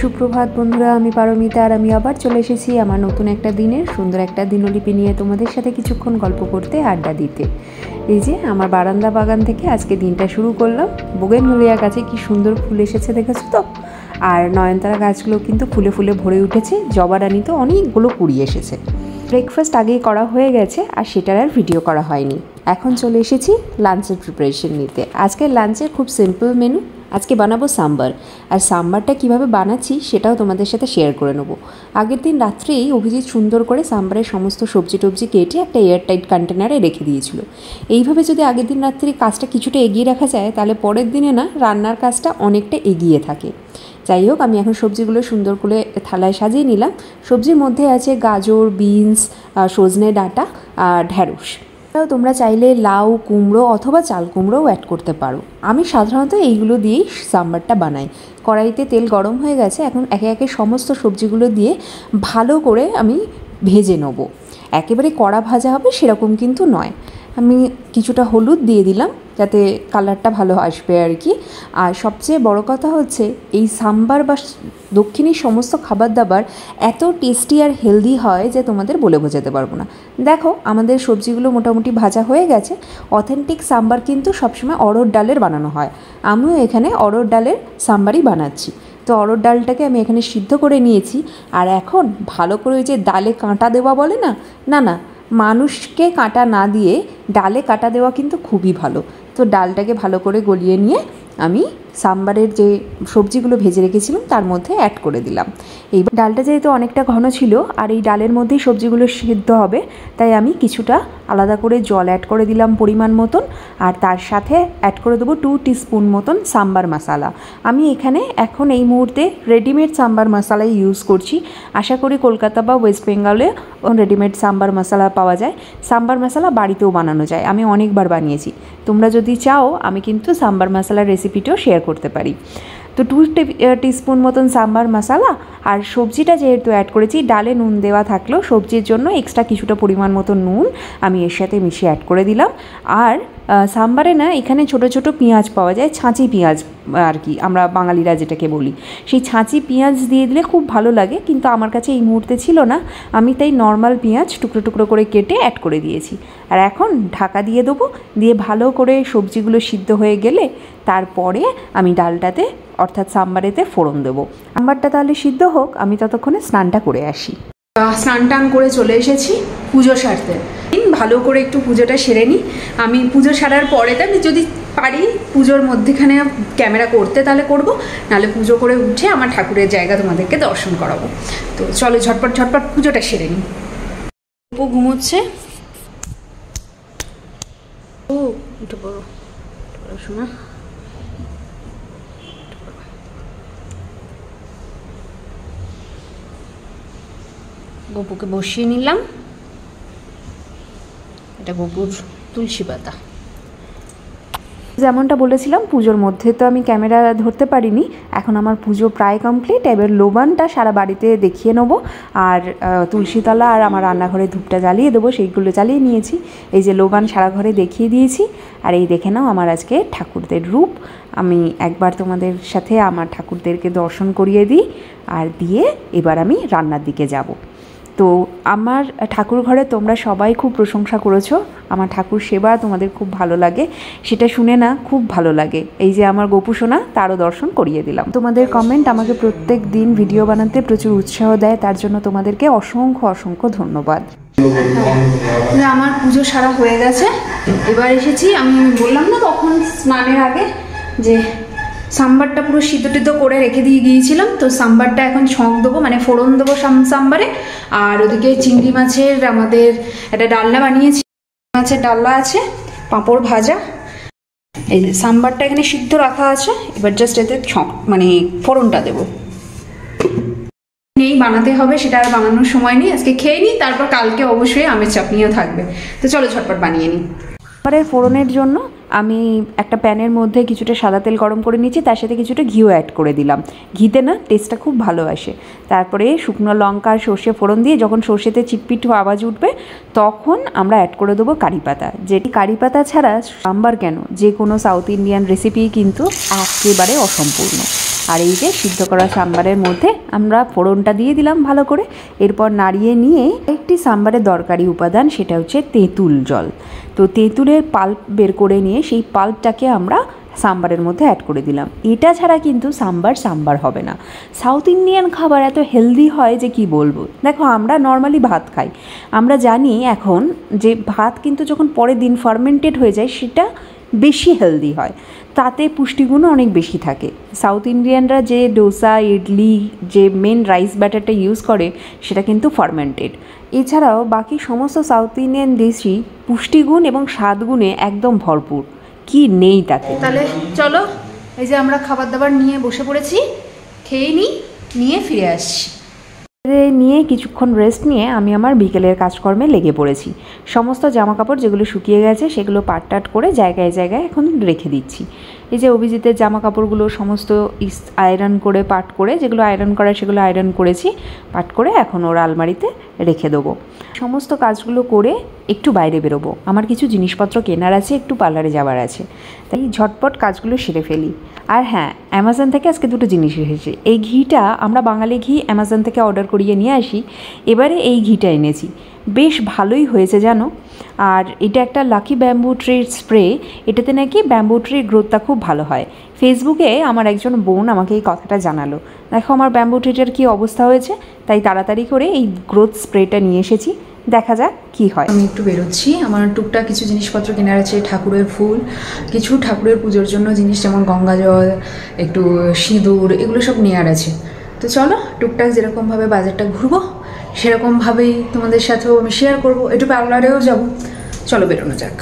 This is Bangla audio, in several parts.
সুপ্রভাত বন্ধুরা, আমি পারমিতা আর আমি আবার চলে এসেছি আমার নতুন একটা দিনের সুন্দর একটা দিনলিপি নিয়ে তোমাদের সাথে কিছুক্ষণ গল্প করতে, আড্ডা দিতে। এই যে আমার বারান্দা বাগান থেকে আজকে দিনটা শুরু করলাম। বোগেনভেলিয়া গাছে কি সুন্দর ফুল এসেছে দেখেছো তো। আর নয়নতারা গাছগুলো কিন্তু ফুলে ফুলে ভরে উঠেছে। জবা রানী তো অনেকগুলো কুড়ি এসেছে। ব্রেকফাস্ট আগেই করা হয়ে গেছে আর সেটার আর ভিডিও করা হয়নি। এখন চলে এসেছি লাঞ্চের প্রিপারেশন নিতে। আজকের লাঞ্চের খুব সিম্পল মেনু। আজকে বানাবো সাম্বার। আর সাম্বারটা কিভাবে বানাচ্ছি সেটাও তোমাদের সাথে শেয়ার করে নেবো। আগের দিন রাত্রেই অভিজিৎ সুন্দর করে সাম্বারের সমস্ত সবজি টবজি কেটে একটা এয়ারটাইট কন্টেনারে রেখে দিয়েছিল। এইভাবে যদি আগের দিন রাত্রে কাজটা কিছুটা এগিয়ে রাখা যায় তাহলে পরের দিনে না রান্নার কাজটা অনেকটা এগিয়ে থাকে। যাই হোক, আমি এখন সবজিগুলো সুন্দর করে থালায় সাজিয়ে নিলাম। সবজির মধ্যে আছে গাজর, বিনস, সজনে ডাঁটা আর ঢ্যাঁড়স। তোমরা চাইলে লাউ, কুমড়ো অথবা চাল কুমড়োও অ্যাড করতে পারো। আমি সাধারণত এইগুলো দিয়েই সাম্বারটা বানাই। কড়াইতে তেল গরম হয়ে গেছে, এখন একে একে সমস্ত সবজিগুলো দিয়ে ভালো করে আমি ভেজে নেব। একেবারে কড়া ভাজা হবে সেরকম কিন্তু নয়। আমি কিছুটা হলুদ দিয়ে দিলাম যাতে কালারটা ভালো আসবে আর কি। আর সবচেয়ে বড় কথা হচ্ছে এই সাম্বার বা দক্ষিণী সমস্ত খাবার দাবার এত টেস্টি আর হেলদি হয় যে তোমাদের বলে বোঝাতে পারবো না। দেখো আমাদের সবজিগুলো মোটামুটি ভাজা হয়ে গেছে। অথেন্টিক সাম্বার কিন্তু সবসময় অড়হর ডালের বানানো হয়। আমিও এখানে অড়হর ডালের সাম্বারই বানাচ্ছি। তো অড়হর ডালটাকে আমি এখানে সিদ্ধ করে নিয়েছি। আর এখন ভালো করে ওই যে ডালে কাঁটা দেওয়া বলে না, না না, মানুষকে কাঁটা না দিয়ে ডালে কাঁটা দেওয়া কিন্তু খুবই ভালো। তো ডালটাকে ভালো করে গলিয়ে নিয়ে আমি সাম্বারের যে সবজিগুলো ভেজে রেখেছিলাম তার মধ্যে অ্যাড করে দিলাম। এই ডালটা যেহেতু অনেকটা ঘন ছিল আর এই ডালের মধ্যেই সবজিগুলো সিদ্ধ হবে, তাই আমি কিছুটা আলাদা করে জল অ্যাড করে দিলাম পরিমাণ মতন। আর তার সাথে অ্যাড করে দেবো 2 টিস্পুন মতন সাম্বার মশলা। আমি এখানে এখন এই মুহূর্তে রেডিমেড সাম্বার মশলাই ইউজ করছি। আশা করি কলকাতা বা ওয়েস্ট বেঙ্গলে রেডিমেড সাম্বার মশলা পাওয়া যায়। সাম্বার মশলা বাড়িতেও বানানো যায়, আমি অনেকবার বানিয়েছি। তোমরা যদি চাও আমি কিন্তু সাম্বার মশলার রেসিপিটাও শেয়ার করতে পারি। তো 2 টিস্পুন মতন সাম্বার মশলা। আর সবজিটা যেহেতু অ্যাড করেছি, ডালে নুন দেওয়া থাকলেও সবজির জন্য এক্সট্রা কিছুটা পরিমাণ মতো নুন আমি এর সাথে মিশিয়ে অ্যাড করে দিলাম। আর সাম্বারে না এখানে ছোট ছোট পেঁয়াজ পাওয়া যায়, ছাঁচি পেঁয়াজ আর কি আমরা বাঙালিরা যেটাকে বলি, সেই ছাঁচি পেঁয়াজ দিয়ে দিলে খুব ভালো লাগে। কিন্তু আমার কাছে এই মুহূর্তে ছিল না, আমি তাই নর্মাল পেঁয়াজ টুকরো টুকরো করে কেটে অ্যাড করে দিয়েছি। আর এখন ঢাকা দিয়ে দেবো, দিয়ে ভালো করে সবজিগুলো সিদ্ধ হয়ে গেলে তারপরে আমি ডালটাতে অর্থাৎ সাম্বারেতে ফোড়ন দেবো। সাম্বারটা তাহলে সিদ্ধ হোক, আমি ততক্ষণে স্নানটা করে আসি। স্নান টান করে চলে এসেছি পুজো সারতে। ভালো করে একটু পুজোটা সেরে নিই। আমি পুজো সারার পরে আমি যদি পারি পুজোর মধ্যেখানে ক্যামেরা করতে তাহলে করব, নাহলে পুজো করে উঠে আমার ঠাকুরের জায়গা তোমাদেরকে দর্শন করাবো। তো চলো ঝটপট ঝটপট পুজোটা সেরে নিই। ও ঘুমোচ্ছে। ও উঠে পড়ো শোনা। গপুকে বসিয়ে নিলাম। এটা গপুর তুলসী পাতা। যেমনটা বলেছিলাম পুজোর মধ্যে তো আমি ক্যামেরা ধরতে পারিনি। এখন আমার পুজো প্রায় কমপ্লিট। এবার লোবানটা সারা বাড়িতে দেখিয়ে নেবো। আর তুলসীতলা আর আমার রান্নাঘরে ধূপটা জ্বালিয়ে দেবো, সেইগুলো জ্বালিয়ে নিয়েছি। এই যে লোবান সারা ঘরে দেখিয়ে দিয়েছি। আর এই দেখে নাও আমার আজকে ঠাকুরদের রূপ। আমি একবার তোমাদের সাথে আমার ঠাকুরদেরকে দর্শন করিয়ে দিই, আর দিয়ে এবার আমি রান্নার দিকে যাব। তো আমার ঠাকুর ঘরে তোমরা সবাই খুব প্রশংসা করেছো। আমার ঠাকুর সেবা তোমাদের খুব ভালো লাগে, সেটা শুনে না খুব ভালো লাগে। এই যে আমার গপু সোনা, তারও দর্শন করিয়ে দিলাম। তোমাদের কমেন্ট আমাকে প্রত্যেক দিন ভিডিও বানাতে প্রচুর উৎসাহ দেয়, তার জন্য তোমাদেরকে অসংখ্য অসংখ্য ধন্যবাদ। আমার পুজো সারা হয়ে গেছে। এবার এসেছি, আমি বললাম না তখন স্নানের আগে যে সাম্বারটা পুরো সিদ্ধ টিদ্ধ করে রেখে দিয়ে গিয়েছিলাম। তো সাম্বারটা এখন ছক দেবো, মানে ফোড়ন দেবো সাম্বারে। আর ওদিকে চিংড়ি মাছের আমাদের একটা ডালনা বানিয়েছি, মাছের ডালনা আছে, পাঁপড় ভাজা। এই যে সাম্বারটা এখানে সিদ্ধ রাখা আছে। এবার জাস্ট এতে ছক মানে ফোড়নটা দেবো। নেই বানাতে হবে, সেটা আর বানানোর সময় নেই। আজকে খেয়ে নিই, তারপর কালকে অবশ্যই আমের চাটনিও থাকবে। তো চলো ঝটপট বানিয়ে নিই। এবারে ফোড়নের জন্য আমি একটা প্যানের মধ্যে কিছুটা সাদা তেল গরম করে নিয়েছি, তার সাথে কিছুটা ঘিও অ্যাড করে দিলাম। ঘিতে না টেস্টটা খুব ভালো আসে। তারপরে শুকনো লঙ্কা আর সর্ষে ফোড়ন দিয়ে যখন সর্ষেতে চিটপিট আওয়াজ উঠবে তখন আমরা অ্যাড করে দেবো কারি পাতা। যেটি কারি পাতা ছাড়া সাম্বার কেন, যে কোনো সাউথ ইন্ডিয়ান রেসিপি কিন্তু একেবারে অসম্পূর্ণ। আর এই যে সিদ্ধ করা সাম্বারের মধ্যে আমরা ফোড়নটা দিয়ে দিলাম ভালো করে। এরপর নাড়িয়ে নিয়ে একটি সাম্বারের দরকারি উপাদান, সেটা হচ্ছে তেঁতুল জল। তো তেঁতুলের পাল্প বের করে নিয়ে সেই পাল্পটাকে আমরা সাম্বারের মধ্যে অ্যাড করে দিলাম। এটা ছাড়া কিন্তু সাম্বার হবে না। সাউথ ইন্ডিয়ান খাবার এত হেলদি হয় যে কি বলবো। দেখো আমরা নর্মালি ভাত খাই, আমরা জানি এখন যে ভাত কিন্তু যখন পরের দিন ফার্মেন্টেড হয়ে যায় সেটা বেশি হেলদি হয়, তাতে পুষ্টিগুণও অনেক বেশি থাকে। সাউথ ইন্ডিয়ানরা যে ডোসা, ইডলি, যে মেন রাইস ব্যাটারটা ইউজ করে সেটা কিন্তু ফার্মেন্টেড। এছাড়াও বাকি সমস্ত সাউথ ইন্ডিয়ান ডিশই পুষ্টিগুণ এবং স্বাদগুণে একদম ভরপুর, কি নেই তাতে। তাহলে চলো, এই যে আমরা খাবার দাবার নিয়ে বসে পড়েছি, খেয়ে নিয়ে ফিরে আসছি। নিয়ে কিছুক্ষণ রেস্ট নিয়ে আমি আমার বিকেলের কাজকর্মে লেগে পড়েছি। সমস্ত জামা কাপড় যেগুলো শুকিয়ে গেছে সেগুলো পাট করে জায়গায় জায়গায় এখন রেখে দিচ্ছি। এই যে অভিজিতের জামা কাপড়গুলো সমস্ত আয়রন করে পাট করে, যেগুলো আয়রন করা সেগুলো আয়রন করেছি, পাট করে এখন ওর আলমারিতে রেখে দেবো। সমস্ত কাজগুলো করে একটু বাইরে বেরোবো, আমার কিছু জিনিসপত্র কেনার আছে, একটু পার্লারে যাওয়ার আছে, তাই ঝটপট কাজগুলো সেরে ফেলি। আর হ্যাঁ, অ্যামাজন থেকে আজকে দুটো জিনিস এসেছে। এই ঘিটা আমরা বাঙালি ঘি অ্যামাজন থেকে অর্ডার করিয়ে নিয়ে আসি, এবারে এই ঘিটা এনেছি, বেশ ভালোই হয়েছে জানো। আর এটা একটা লাকি ব্যাম্বু ট্রির স্প্রে, এটাতে নাকি ব্যাম্বু ট্রির গ্রোথটা খুব ভালো হয়। ফেসবুকে আমার একজন বোন আমাকে এই কথাটা জানালো। দেখো আমার ব্যাম্বু ট্রিটার কী অবস্থা হয়েছে, তাই তাড়াতাড়ি করে এই গ্রোথ স্প্রেটা নিয়ে এসেছি, দেখা যাক কি হয়। আমি একটু বেরোচ্ছি, আমার টুকটাক কিছু জিনিসপত্র কেনার আছে, ঠাকুরের ফুল, কিছু ঠাকুরের পুজোর জন্য জিনিস, যেমন গঙ্গা জল, একটু সিঁদুর, এগুলো সব নেওয়ার আছে। তো চলো টুকটাক যেরকমভাবে বাজারটা ঘুরবো সেরকমভাবেই তোমাদের সাথেও আমি শেয়ার করবো, একটু পার্লারেও যাবো। চলো বেরোনো যাক।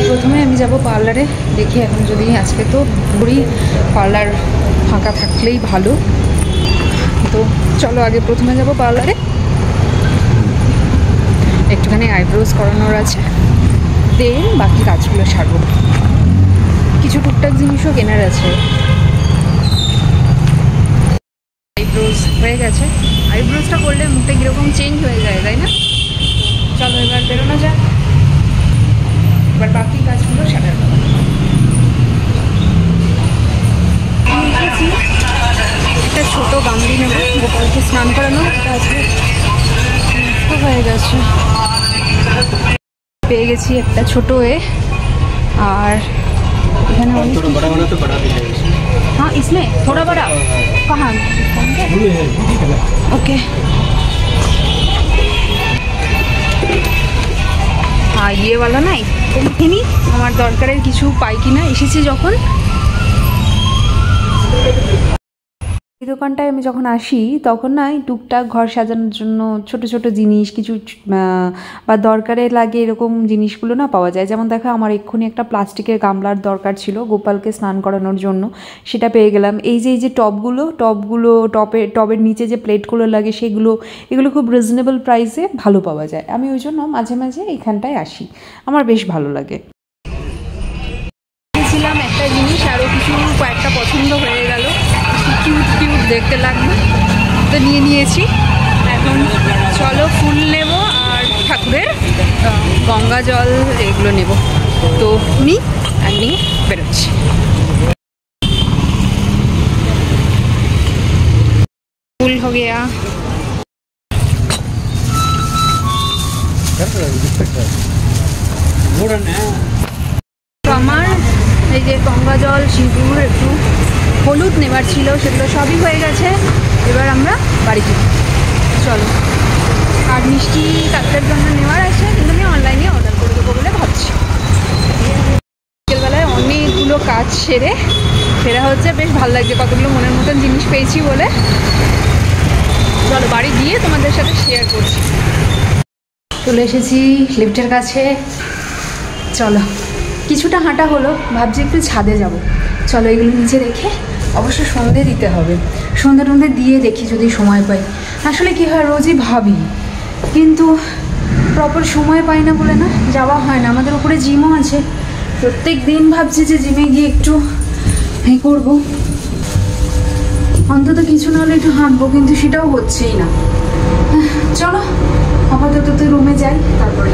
প্রথমে আমি যাব পার্লারে, দেখি এখন যদি আজকে তো ঘুরি, পার্লার ফাঁকা থাকলেই ভালো। তো চলো আগে প্রথমে যাব পার্লারে, একটুখানি আইব্রোজ করানোর আছে, দেন বাকি কাজগুলো সারবো। কিছু টুকটাক জিনিসও কেনার আছে। আইব্রোজ হয়ে গেছে, আইব্রোজটা করলে মুখটা কীরকম চেঞ্জ হয়ে যায়, তাই না? চলো এবার বেরোনো যাক, এবার বাকি কাজগুলো সারার পাবো। একটা ছোটো গামলি নেব, গোপালকে স্নান করানো, আজকে হয়ে গেছে। পেয়ে গেছি একটা ছোটো আর এখানে हाँ इसमें थोड़ा बड़ा कहाँ ओके हाँ ये वाला नहीं देखिনি আমার দরকারের কিছু পাই কিনা, এসেছি যখন। এই দোকানটায় আমি যখন আসি তখন না টুকটাক ঘর সাজানোর জন্য ছোট ছোট জিনিস কিছু বা দরকারে লাগে এরকম জিনিসগুলো না পাওয়া যায়। যেমন দেখো আমার এক্ষুনি একটা প্লাস্টিকের গামলার দরকার ছিল গোপালকে স্নান করানোর জন্য, সেটা পেয়ে গেলাম। এই যে টবগুলো টবের নিচে যে প্লেটগুলো লাগে সেগুলো, এগুলো খুব রিজনেবল প্রাইসে ভালো পাওয়া যায়। আমি ওই জন্য মাঝে মাঝে এইখানটায় আসি, আমার বেশ ভালো লাগে। ছিলাম একটা জিনিস, আরও কিছু কয়েকটা পছন্দ হয়ে গেল, কিউট দেখতে লাগবে, তো নিয়েছি। এখন চলো ফুল নেব আর ঠাকুরের গঙ্গা জল এগুলো নেব, তো নিয়ে বেরোচ্ছি। ফুল हो गया, আমার এই যে গঙ্গা জল, সিঁদুর, একটু হলুদ নেবার ছিল, সেগুলো সবই হয়ে গেছে। এবার আমরা বাড়ি যাই, চলো। আর মিষ্টি কাকের জন্য নেওয়ার আছে, কিন্তু আমি অনলাইনে অর্ডার করে দেবো বলে ভাবছি। বিকেলবেলায় অনেকগুলো কাজ সেরে ফেরা হচ্ছে, বেশ ভালো লাগছে, কতগুলো মনের মতন জিনিস পেয়েছি বলে। চলো বাড়ি গিয়ে তোমাদের সাথে শেয়ার করছি। চলে এসেছি লিফটের কাছে, চলো কিছুটা হাঁটা হলো, ভাবছি একটু ছাদে যাব। চলো এগুলো নিচে রেখে, অবশ্য সন্ধে দিতে হবে, সন্ধে দিয়ে দেখি যদি সময় পাই। আসলে কি হয়, রোজই ভাবি কিন্তু প্রপার সময় পাই না বলে না যাওয়া হয় না। আমাদের উপরে জিমও আছে, প্রত্যেক দিন ভাবছি যে জিমে গিয়ে একটু করবো, অন্তত কিছু না হলে একটু হাঁটবো, কিন্তু সেটাও হচ্ছেই না। চলো আপাতত রুমে যাই, তারপরে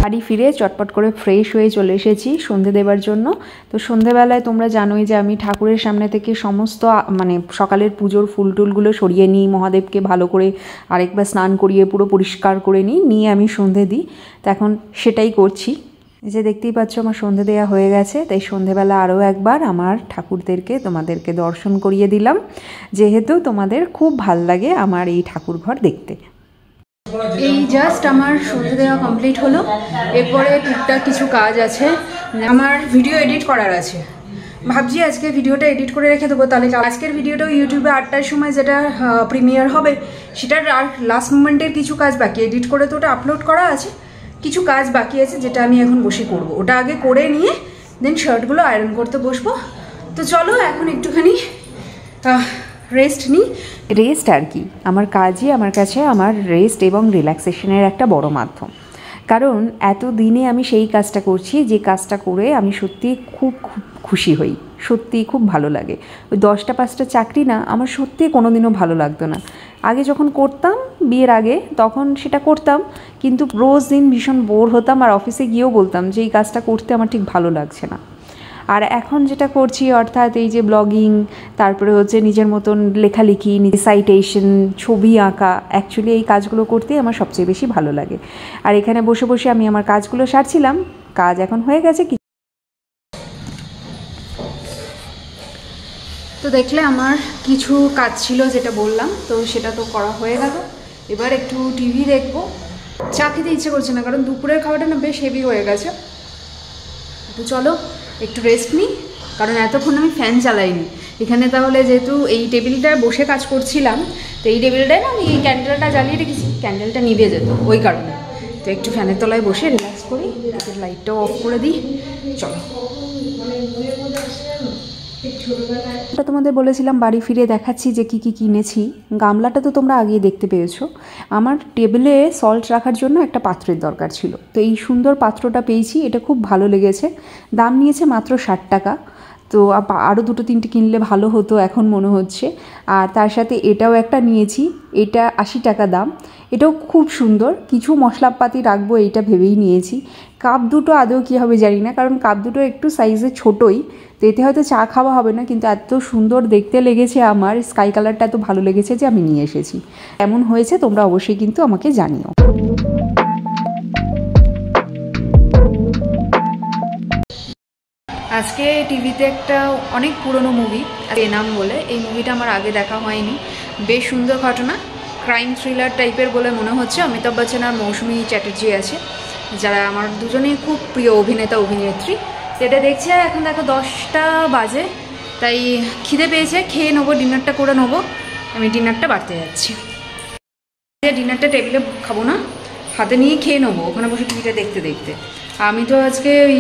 বাড়ি ফিরে চটপট করে ফ্রেশ হয়ে চলে এসেছি সন্ধে দেবার জন্য। তো সন্ধেবেলায় তোমরা জানোই যে আমি ঠাকুরের সামনে থেকে সমস্ত মানে সকালের পুজোর ফুল টুলগুলো সরিয়ে নিই, মহাদেবকে ভালো করে আরেকবার স্নান করিয়ে পুরো পরিষ্কার করে নিয়ে আমি সন্ধে দিই। তো এখন সেটাই করছি। যে দেখতেই পাচ্ছ আমার সন্ধে দেওয়া হয়ে গেছে, তাই সন্ধেবেলা আরও একবার আমার ঠাকুরদেরকে তোমাদেরকে দর্শন করিয়ে দিলাম, যেহেতু তোমাদের খুব ভাল লাগে আমার এই ঠাকুর ঘর দেখতে। এই জাস্ট আমার সন্ধে দেওয়া কমপ্লিট হলো। এরপরে টুকটাক কিছু কাজ আছে, আমার ভিডিও এডিট করার আছে। ভাবছি আজকে ভিডিওটা এডিট করে রেখে দেবো, তাহলে আজকের ভিডিওটাও ইউটিউবে 8টার সময় যেটা প্রিমিয়ার হবে সেটার আর লাস্ট মোমেন্টের কিছু কাজ বাকি, এডিট করে তো ওটা আপলোড করা আছে, কিছু কাজ বাকি আছে যেটা আমি এখন বসে করব। ওটা আগে করে নিয়ে দেন শার্টগুলো আয়রন করতে বসবো। তো চলো এখন একটুখানি রেস্ট নিই। রেস্ট আর কি, আমার কাজই আমার কাছে আমার রেস্ট এবং রিল্যাক্সেশনের একটা বড় মাধ্যম। কারণ এত দিনে আমি সেই কাজটা করছি যে কাজটা করে আমি সত্যি খুব খুশি হই, সত্যিই খুব ভালো লাগে। ওই 10টা 5টা চাকরি না আমার সত্যিই কোনো দিনও ভালো লাগতো না। আগে যখন করতাম বিয়ের আগে তখন সেটা করতাম, কিন্তু রোজ দিন ভীষণ বোর হতাম আর অফিসে গিয়েও বলতাম যে এই কাজটা করতে আমার ঠিক ভালো লাগছে না। আর এখন যেটা করছি অর্থাৎ এই যে ব্লগিং, তারপরে হচ্ছে নিজের মতন লেখালেখি, নিজের সাইটেশন, ছবি আঁকা, অ্যাকচুয়ালি এই কাজগুলো করতেই আমার সবচেয়ে বেশি ভালো লাগে। আর এখানে বসে বসে আমি আমার কাজগুলো সারছিলাম, কাজ এখন হয়ে গেছে। তো দেখলে আমার কিছু কাজ ছিল যেটা বললাম, তো সেটা তো করা হয়ে গেল। এবার একটু টিভি দেখবো। চা খেতে ইচ্ছে করছে না, কারণ দুপুরের খাওয়াটা না বেশ হেভি হয়ে গেছে। তো চলো একটু রেস্ট নিই, কারণ এতক্ষণ আমি ফ্যান চালাইনি এখানে। তাহলে যেহেতু এই টেবিলটায় বসে কাজ করছিলাম, তো এই টেবিলটায় না আমি এই ক্যান্ডেলটা জ্বালিয়ে রেখেছি, ক্যান্ডেলটা নিভে যেত ওই কারণে। তো একটু ফ্যানের তলায় বসে রিল্যাক্স করি, লাইটটাও অফ করে দিই। চলো, ওটা তোমাদের বলেছিলাম বাড়ি ফিরে দেখাচ্ছি যে কী কী কিনেছি। গামলাটা তো তোমরা আগেই দেখতে পেয়েছো। আমার টেবিলে সল্ট রাখার জন্য একটা পাত্রের দরকার ছিল, তো এই সুন্দর পাত্রটা পেয়েছি, এটা খুব ভালো লেগেছে। দাম নিয়েছে মাত্র 60 টাকা। তো আরও 2-3টে কিনলে ভালো হতো এখন মনে হচ্ছে। আর তার সাথে এটাও একটা নিয়েছি, এটা 80 টাকা দাম। এটাও খুব সুন্দর, কিছু মশলাপাতি রাখবো এইটা ভেবেই নিয়েছি। কাপ দুটো আদৌ কী হবে জানি না, কারণ কাপ দুটো একটু সাইজে ছোটোই, তো এতে হয়তো চা খাওয়া হবে না, কিন্তু এত সুন্দর দেখতে লেগেছে আমার, স্কাই কালারটা এত ভালো লেগেছে যে আমি নিয়ে এসেছি। এমন হয়েছে তোমরা অবশ্যই কিন্তু আমাকে জানিও। আজকে টিভিতে একটা অনেক পুরনো মুভি এনাম বলে, এই মুভিটা আমার আগে দেখা হয়নি। বেশ সুন্দর ঘটনা, ক্রাইম থ্রিলার টাইপের বলে মনে হচ্ছে। অমিতাভ বচ্চন আর মৌসুমী চ্যাটার্জি আছে, যারা আমার দুজনেই খুব প্রিয় অভিনেতা অভিনেত্রী। এটা দেখছি। এখন দেখো 10টা বাজে, তাই খিদে পেয়েছে, খেয়ে নেবো, ডিনারটা করে নেবো। আমি ডিনারটা বাড়তে যাচ্ছি। ডিনারটা টেবিলে খাবো না, হাতে নিয়ে খেয়ে নেবো ওখানে বসে টিভিটা দেখতে দেখতে। আমি তো আজকে ওই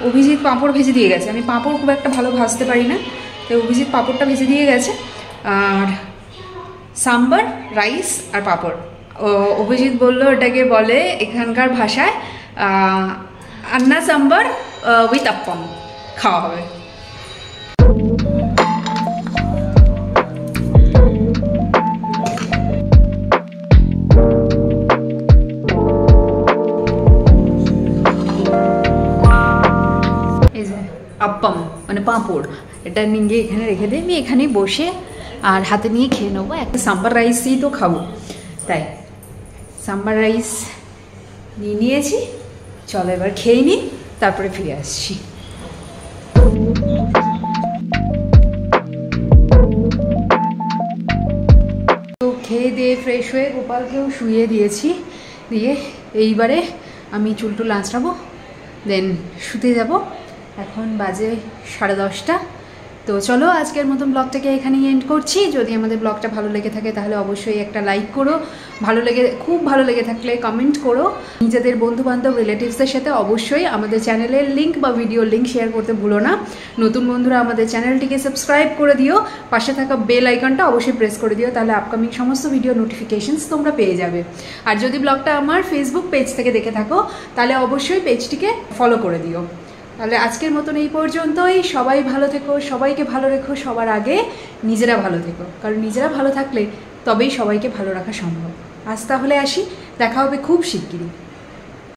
অভিজিৎ পাঁপড় ভেজে দিয়ে গেছে। আমি পাঁপড় খুব একটা ভালো ভাজতে পারি না, তাই অভিজিৎ পাঁপড়টা ভেজে দিয়ে গেছে। আর সাম্বার, রাইস আর পাঁপড়। অভিজিৎ বললো এটাকে বলে এখানকার ভাষায় আন্না সাম্বার উইথ আপ্পাম খাওয়া হবে। আপ্পাম মানে পাঁপড়, এটা নিয়ে এখানে রেখে দিই, আমি এখানেই বসে আর হাতে নিয়ে খেয়ে নেবো। একটা সাম্বার রাইসই তো খাবো, তাই সাম্বার রাইস নিয়ে নিয়েছি। চলো এবার খেয়ে নিই, তারপরে ফিরে আসছি। তো খেয়ে দিয়ে ফ্রেশ হয়ে গোপালকেও শুইয়ে দিয়েছি, দিয়ে এইবারে আমি চুলটুল আঁচড়াবো, দেন শুতে যাব। এখন বাজে 10:30। তো চলো আজকের মতন ব্লগটাকে এখানেই এন্ড করছি। যদি আমাদের ব্লগটা ভালো লেগে থাকে তাহলে অবশ্যই একটা লাইক করো, খুব ভালো লেগে থাকলে কমেন্ট করো। নিজেদের বন্ধুবান্ধব রিলেটিভসদের সাথে অবশ্যই আমাদের চ্যানেলের লিঙ্ক বা ভিডিও লিঙ্ক শেয়ার করতে ভুলো না। নতুন বন্ধুরা আমাদের চ্যানেলটিকে সাবস্ক্রাইব করে দিও, পাশে থাকা বেল আইকনটা অবশ্যই প্রেস করে দিও, তাহলে আপকামিং সমস্ত ভিডিও নোটিফিকেশনস তোমরা পেয়ে যাবে। আর যদি ব্লগটা আমার ফেসবুক পেজ থেকে দেখে থাকো তাহলে অবশ্যই পেজটিকে ফলো করে দিও। তাহলে আজকের মতন এই পর্যন্তই। সবাই ভালো থেকো, সবাইকে ভালো রেখো, সবার আগে নিজেরা ভালো থেকো, কারণ নিজেরা ভালো থাকলে তবেই সবাইকে ভালো রাখা সম্ভব। আজ তাহলে আসি, দেখা হবে খুব শিগগিরই।